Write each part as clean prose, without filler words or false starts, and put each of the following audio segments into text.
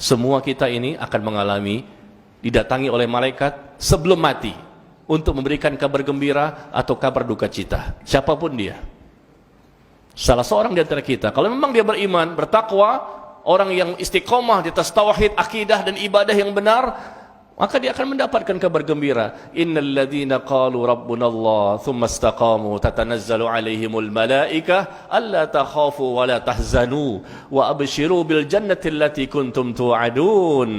Semua kita ini akan mengalami didatangi oleh malaikat sebelum mati untuk memberikan kabar gembira atau kabar duka cita. Siapapun dia, salah seorang di antara kita, kalau memang dia beriman, bertakwa, orang yang istiqomah di atas tauhid, akidah dan ibadah yang benar, maka dia akan mendapatkan kabar gembira. Innal ladzina qalu rabbunallah tsumma istaqamu tatanazzalu alaihimul malaikah alla takhafu wa la tahzanu wa abshiru bil jannati allati kuntum tu'adun.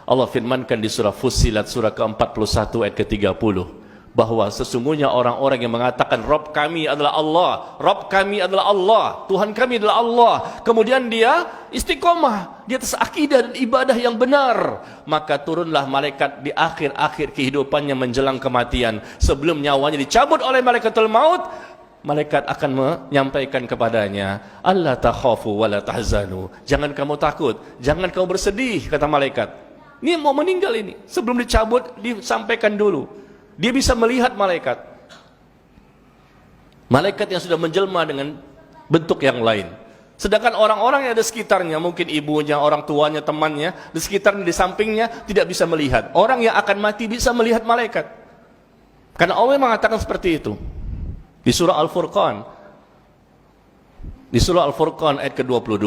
Allah firmankan di surah Fussilat surah ke-41 ayat ke-30 bahwa sesungguhnya orang-orang yang mengatakan Rabb kami adalah Allah, Rabb kami adalah Allah, Tuhan kami adalah Allah, kemudian dia istiqomah di atas akidah dan ibadah yang benar, maka turunlah malaikat di akhir-akhir kehidupannya menjelang kematian, sebelum nyawanya dicabut oleh malaikatul maut. Malaikat akan menyampaikan kepadanya, Allah takhafu wa la tahzanu, jangan kamu takut, jangan kamu bersedih, kata malaikat. Ini mau meninggal ini, sebelum dicabut disampaikan dulu. Dia bisa melihat malaikat. Malaikat yang sudah menjelma dengan bentuk yang lain. Sedangkan orang-orang yang ada sekitarnya, mungkin ibunya, orang tuanya, temannya, di sekitarnya, di sampingnya, tidak bisa melihat. Orang yang akan mati bisa melihat malaikat. Karena Allah mengatakan seperti itu. Di surah Al-Furqan. Di surah Al-Furqan ayat ke-22.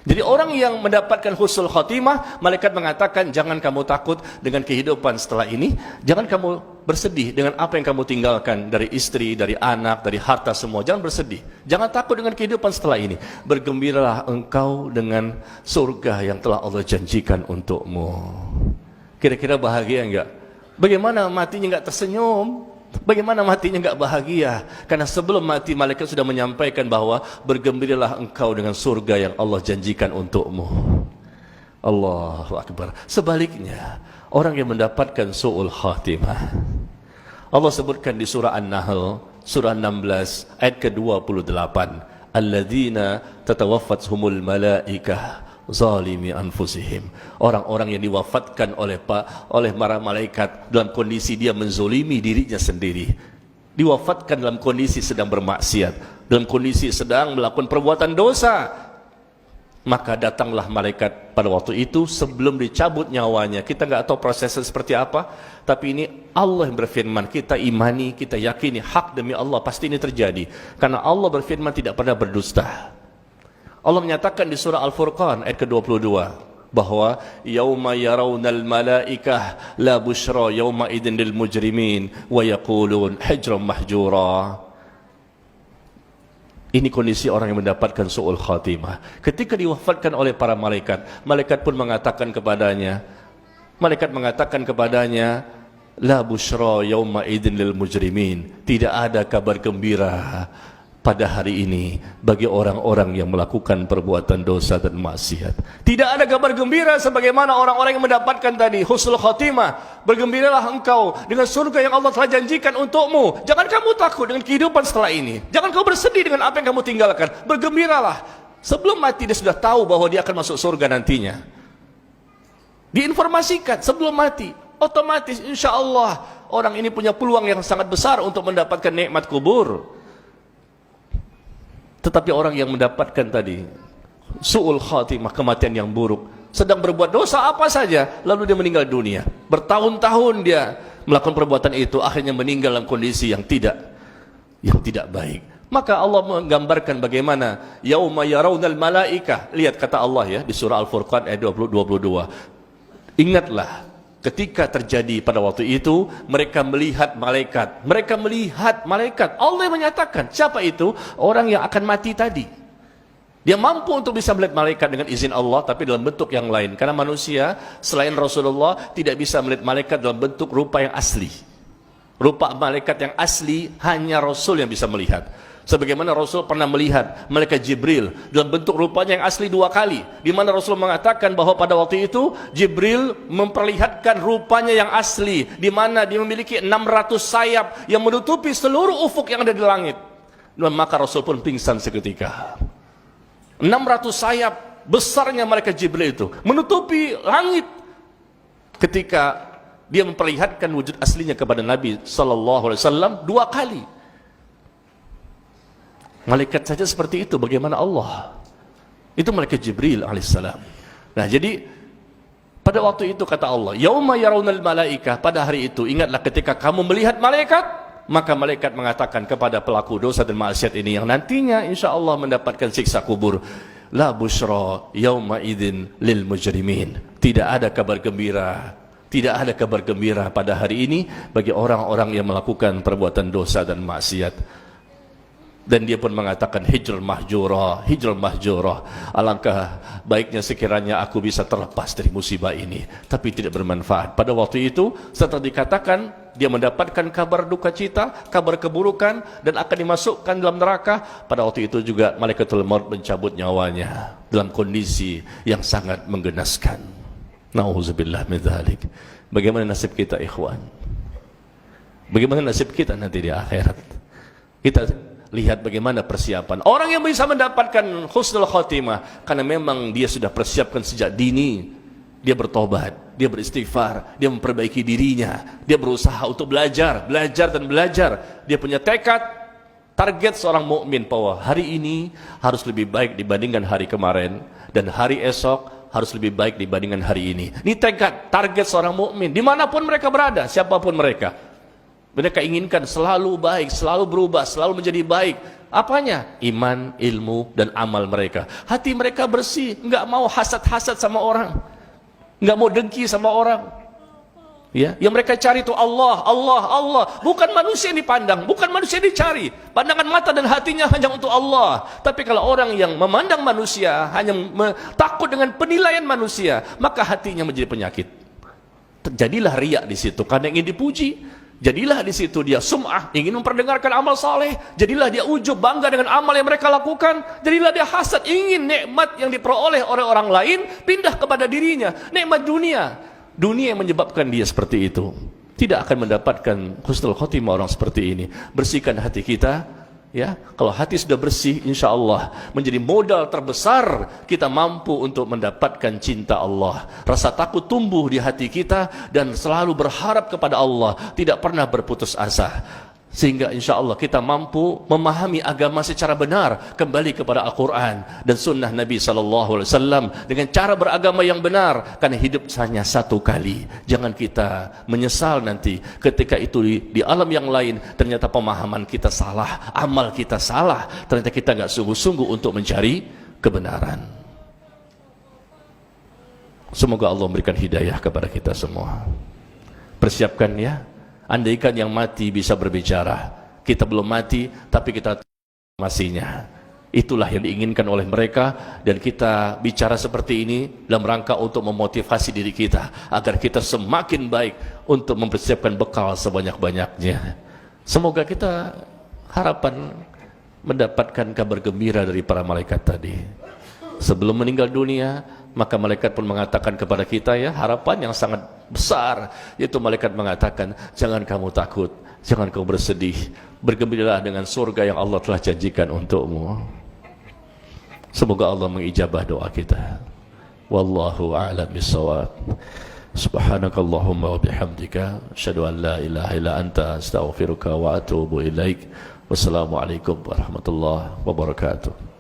Jadi orang yang mendapatkan husnul khatimah, malaikat mengatakan jangan kamu takut dengan kehidupan setelah ini, jangan kamu bersedih dengan apa yang kamu tinggalkan dari istri, dari anak, dari harta semua, jangan bersedih, jangan takut dengan kehidupan setelah ini, bergembiralah engkau dengan surga yang telah Allah janjikan untukmu. Kira-kira bahagia enggak? Bagaimana matinya enggak tersenyum? Bagaimana matinya enggak bahagia? Karena sebelum mati malaikat sudah menyampaikan bahwa bergembiralah engkau dengan surga yang Allah janjikan untukmu. Allahu Akbar. Sebaliknya, orang yang mendapatkan su'ul khatimah, Allah sebutkan di surah An-Nahl, surah 16 ayat ke-28, alladzina tatawaffatuhumul malaikah zalimi anfusihim, orang-orang yang diwafatkan oleh para malaikat dalam kondisi dia menzolimi dirinya sendiri, diwafatkan dalam kondisi sedang bermaksiat, dalam kondisi sedang melakukan perbuatan dosa. Maka datanglah malaikat pada waktu itu sebelum dicabut nyawanya. Kita nggak tahu prosesnya seperti apa, tapi ini Allah yang berfirman, kita imani, kita yakini hak demi Allah, pasti ini terjadi karena Allah berfirman tidak pernah berdusta. Allah menyatakan di surah Al-Furqan ayat ke-22 bahwa yauma yarawnal malaikah la busyra yauma idzin lil mujrimin wa yaqulun hijran mahjura. Ini kondisi orang yang mendapatkan su'ul khatimah. Ketika diwafatkan oleh para malaikat, malaikat pun mengatakan kepadanya, la busyra yauma idzin lil mujrimin, tidak ada kabar gembira pada hari ini bagi orang-orang yang melakukan perbuatan dosa dan maksiat. Tidak ada kabar gembira sebagaimana orang-orang yang mendapatkan tadi husnul khatimah. Bergembiralah engkau dengan surga yang Allah telah janjikan untukmu. Jangan kamu takut dengan kehidupan setelah ini. Jangan kamu bersedih dengan apa yang kamu tinggalkan. Bergembiralah. Sebelum mati dia sudah tahu bahwa dia akan masuk surga nantinya. Diinformasikan sebelum mati. Otomatis insya Allah orang ini punya peluang yang sangat besar untuk mendapatkan nikmat kubur. Tetapi orang yang mendapatkan tadi su'ul khatimah, kematian yang buruk, sedang berbuat dosa apa saja, lalu dia meninggal dunia, bertahun-tahun dia melakukan perbuatan itu, akhirnya meninggal dalam kondisi yang tidak baik. Maka Allah menggambarkan bagaimana yauma yarawnal malaikah. Lihat kata Allah ya di surah Al-Furqan ayat 22. Ingatlah ketika terjadi pada waktu itu, mereka melihat malaikat. Allah menyatakan, siapa itu? Orang yang akan mati tadi. Dia mampu untuk bisa melihat malaikat dengan izin Allah, tapi dalam bentuk yang lain. Karena manusia selain Rasulullah tidak bisa melihat malaikat dalam bentuk rupa yang asli. Rupa malaikat yang asli hanya Rasul yang bisa melihat. Sebagaimana Rasul pernah melihat malaikat Jibril dalam bentuk rupanya yang asli 2 kali, di mana Rasul mengatakan bahwa pada waktu itu Jibril memperlihatkan rupanya yang asli, di mana dia memiliki 600 sayap yang menutupi seluruh ufuk yang ada di langit. Dan maka Rasul pun pingsan seketika. 600 sayap besarnya malaikat Jibril itu menutupi langit ketika dia memperlihatkan wujud aslinya kepada Nabi sallallahu alaihi wasallam 2 kali. Malaikat saja seperti itu, bagaimana Allah? Itu malaikat Jibril alaihissalam. Nah, jadi pada waktu itu kata Allah, yauma yarawnal malaikah, pada hari itu ingatlah ketika kamu melihat malaikat, maka malaikat mengatakan kepada pelaku dosa dan maksiat ini yang nantinya insyaallah mendapatkan siksa kubur, la busyra yauma idzin lil mujrimin. Tidak ada kabar gembira, tidak ada kabar gembira pada hari ini bagi orang-orang yang melakukan perbuatan dosa dan maksiat. Dan dia pun mengatakan hijrul mahjurah, hijrul mahjurah. Alangkah baiknya sekiranya aku bisa terlepas dari musibah ini, tapi tidak bermanfaat. Pada waktu itu setelah dikatakan dia mendapatkan kabar duka cita, kabar keburukan, dan akan dimasukkan dalam neraka. Pada waktu itu juga malaikatul maut mencabut nyawanya dalam kondisi yang sangat menggenaskan. Nauzubillah min dzalik. Bagaimana nasib kita ikhwan? Bagaimana nasib kita nanti di akhirat? Kita lihat bagaimana persiapan orang yang bisa mendapatkan husnul khotimah, karena memang dia sudah persiapkan sejak dini. Dia bertobat, dia beristighfar, dia memperbaiki dirinya, dia berusaha untuk belajar dan belajar. Dia punya tekad, target seorang mukmin bahwa hari ini harus lebih baik dibandingkan hari kemarin, dan hari esok harus lebih baik dibandingkan hari ini. Ini tekad, target seorang mukmin dimanapun mereka berada, siapapun mereka. Mereka inginkan selalu baik, selalu berubah, selalu menjadi baik. Apanya? Iman, ilmu, dan amal mereka. Hati mereka bersih, enggak mau hasad-hasad sama orang, enggak mau dengki sama orang. Ya, yang mereka cari itu Allah, Allah, Allah. Bukan manusia yang dipandang, bukan manusia yang dicari. Pandangan mata dan hatinya hanya untuk Allah. Tapi kalau orang yang memandang manusia, hanya takut dengan penilaian manusia, maka hatinya menjadi penyakit. Terjadilah riya di situ karena ingin dipuji. Jadilah di situ dia sum'ah, ingin memperdengarkan amal saleh. Jadilah dia ujub, bangga dengan amal yang mereka lakukan. Jadilah dia hasad, ingin nikmat yang diperoleh oleh orang lain pindah kepada dirinya. Nikmat dunia, dunia yang menyebabkan dia seperti itu. Tidak akan mendapatkan husnul khotimah orang seperti ini. Bersihkan hati kita. Ya, kalau hati sudah bersih, insya Allah menjadi modal terbesar kita mampu untuk mendapatkan cinta Allah. Rasa takut tumbuh di hati kita dan selalu berharap kepada Allah, tidak pernah berputus asa. Sehingga insya Allah kita mampu memahami agama secara benar, kembali kepada Al-Quran dan Sunnah Nabi SAW dengan cara beragama yang benar. Karena hidup hanya satu kali. Jangan kita menyesal nanti ketika itu di alam yang lain ternyata pemahaman kita salah, amal kita salah, ternyata kita nggak sungguh-sungguh untuk mencari kebenaran. Semoga Allah memberikan hidayah kepada kita semua. Persiapkan ya. Andaikan yang mati bisa berbicara, kita belum mati tapi kita masihnya. Itulah yang diinginkan oleh mereka, dan kita bicara seperti ini dalam rangka untuk memotivasi diri kita agar kita semakin baik untuk mempersiapkan bekal sebanyak-banyaknya. Semoga kita harapan mendapatkan kabar gembira dari para malaikat tadi. Sebelum meninggal dunia, maka malaikat pun mengatakan kepada kita ya, harapan yang sangat besar, yaitu malaikat mengatakan, jangan kamu takut, jangan kamu bersedih, bergembiralah dengan surga yang Allah telah janjikan untukmu. Semoga Allah mengijabah doa kita. Wallahu a'lam bishawab. Subhanakallahumma wa bihamdika, asyhadu an la ilaha illa anta, astaghfiruka wa atubu ilaik. Wassalamualaikum warahmatullahi wabarakatuh.